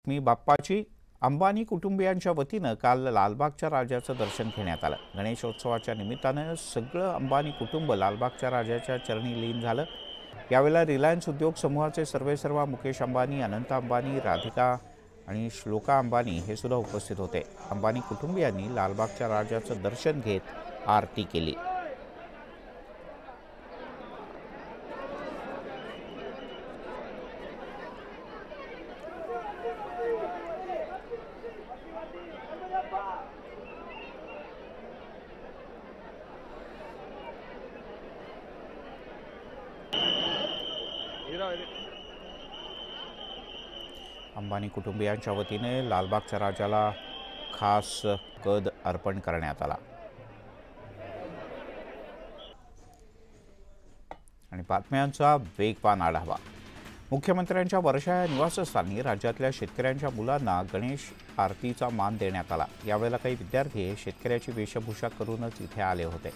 मी बाप्पाची अंबानी कुटुंबियांच्या वतीनं काल लालबागच्या राजाचं दर्शन घेण्यात आलं। गणेशोत्सवाच्या निमित्तानं सगळं अंबानी कुटुंब लालबागच्या राजाच्या चरणी लीन झालं। यावेळेला रिलायन्स उद्योग समूहाचे सर्वेसर्वा मुकेश अंबानी, अनंत अंबानी, राधिका आणि श्लोका अंबानी हे सुद्धा उपस्थित होते। अंबानी कुटुंबियांनी लालबागच्या राजाचं दर्शन घेत आरती केली। अंबानी कुटुंबियांच्या वतीने लालबागच्या राजाला खास कद अर्पण करण्यात आला। आणि बातम्यांचा वेगवान आढावा। मुख्यमंत्र्यांच्या वर्षा या निवासस्थानी राज्यातल्या शेतकऱ्यांच्या मुलांना गणेश आरतीचा मान देण्यात आला। यावेळेला काही विद्यार्थी शेतकऱ्याची वेशभूषा करूनच इथे आले होते।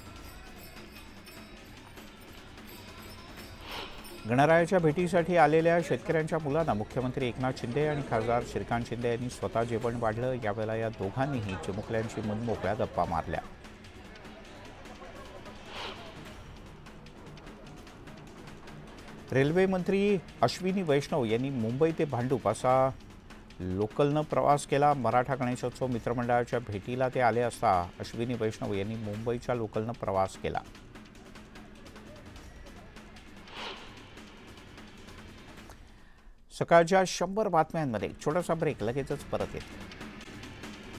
गणरायाच्या भेटीसाठी आलेल्या शेतकऱ्यांच्या मुलांना मुख्यमंत्री एकनाथ शिंदे आणि खासदार श्रीकांत शिंदे यांनी स्वतः जेवण वाढलं। यावेळेला या दोघांनीही चिमुकल्यांशी मनमोकळ्या गप्पा मारल्या। रेल्वे मंत्री अश्विनी वैष्णव यांनी मुंबई ते भांडूप असा लोकलनं प्रवास केला। मराठा गणेशोत्सव मित्रमंडळाच्या भेटीला ते आले असता अश्विनी वैष्णव यांनी मुंबईच्या लोकलनं प्रवास केला। सकाळच्या 100 बातम्यांमध्ये छोटासा ब्रेक, लगेचच परत येतो।